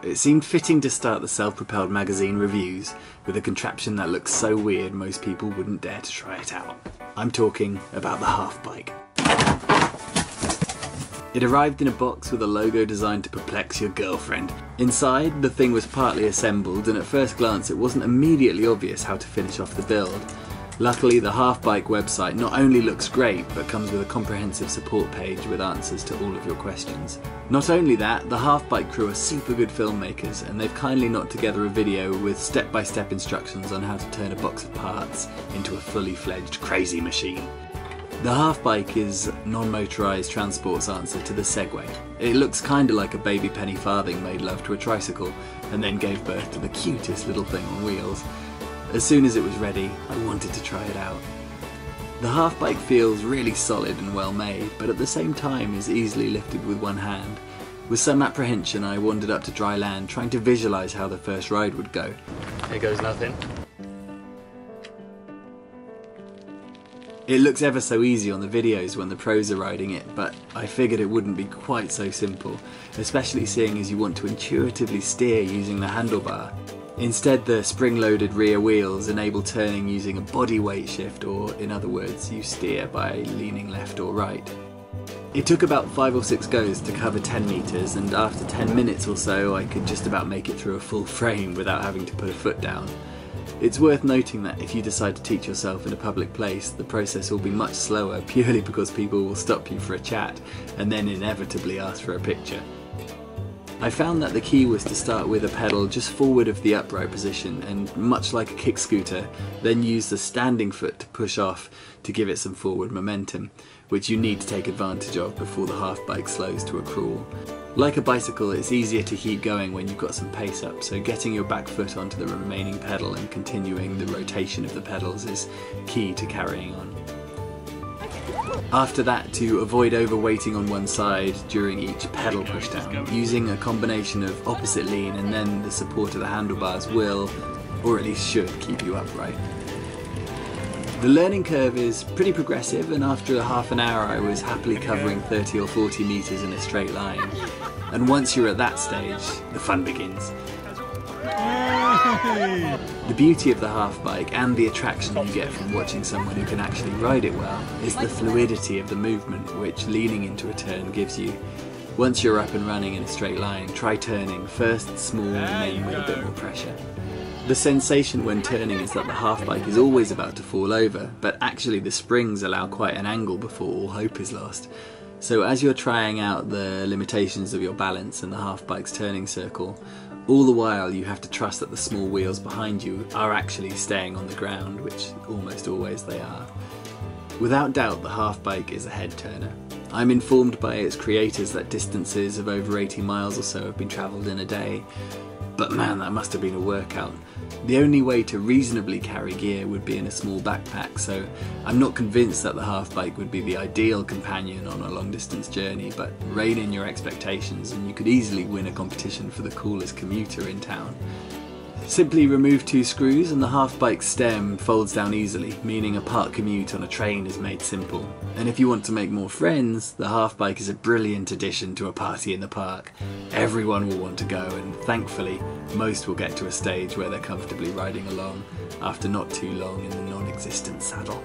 it seemed fitting to start the self-propelled magazine reviews with a contraption that looks so weird most people wouldn't dare to try it out. I'm talking about the Halfbike. It arrived in a box with a logo designed to perplex your girlfriend. Inside, the thing was partly assembled, and at first glance it wasn't immediately obvious how to finish off the build. Luckily, the Halfbike website not only looks great, but comes with a comprehensive support page with answers to all of your questions. Not only that, the Halfbike crew are super good filmmakers, and they've kindly knocked together a video with step-by-step instructions on how to turn a box of parts into a fully fledged crazy machine. The Halfbike is non-motorised transport's answer to the Segway. It looks kinda like a baby penny farthing made love to a tricycle, and then gave birth to the cutest little thing on wheels. As soon as it was ready, I wanted to try it out. The Halfbike feels really solid and well made, but at the same time is easily lifted with one hand. With some apprehension, I wandered up to dry land, trying to visualise how the first ride would go. Here goes nothing. It looks ever so easy on the videos when the pros are riding it, but I figured it wouldn't be quite so simple, especially seeing as you want to intuitively steer using the handlebar. Instead, the spring-loaded rear wheels enable turning using a body weight shift, or in other words, you steer by leaning left or right. It took about 5 or 6 goes to cover 10 metres, and after 10 minutes or so I could just about make it through a full frame without having to put a foot down. It's worth noting that if you decide to teach yourself in a public place, the process will be much slower purely because people will stop you for a chat and then inevitably ask for a picture. I found that the key was to start with a pedal just forward of the upright position and, much like a kick scooter, then use the standing foot to push off to give it some forward momentum, which you need to take advantage of before the Halfbike slows to a crawl. Like a bicycle, it's easier to keep going when you've got some pace up, so getting your back foot onto the remaining pedal and continuing the rotation of the pedals is key to carrying on. After that, to avoid overweighting on one side during each pedal pushdown, using a combination of opposite lean and then the support of the handlebars will, or at least should, keep you upright. The learning curve is pretty progressive, and after half an hour I was happily covering 30 or 40 metres in a straight line. And once you're at that stage, the fun begins. The beauty of the Halfbike, and the attraction you get from watching someone who can actually ride it well, is the fluidity of the movement which leaning into a turn gives you. Once you're up and running in a straight line, try turning, first small and then with a bit more pressure. The sensation when turning is that the Halfbike is always about to fall over, but actually the springs allow quite an angle before all hope is lost. So as you're trying out the limitations of your balance and the Halfbike's turning circle, all the while you have to trust that the small wheels behind you are actually staying on the ground, which almost always they are. Without doubt, the Halfbike is a head turner. I'm informed by its creators that distances of over 80 miles or so have been travelled in a day. But man, that must have been a workout. The only way to reasonably carry gear would be in a small backpack, so I'm not convinced that the Halfbike would be the ideal companion on a long distance journey, but rein in your expectations and you could easily win a competition for the coolest commuter in town. Simply remove 2 screws and the Halfbike's stem folds down easily, meaning a park commute on a train is made simple. And if you want to make more friends, the Halfbike is a brilliant addition to a party in the park. Everyone will want to go, and thankfully, most will get to a stage where they're comfortably riding along after not too long in the non-existent saddle.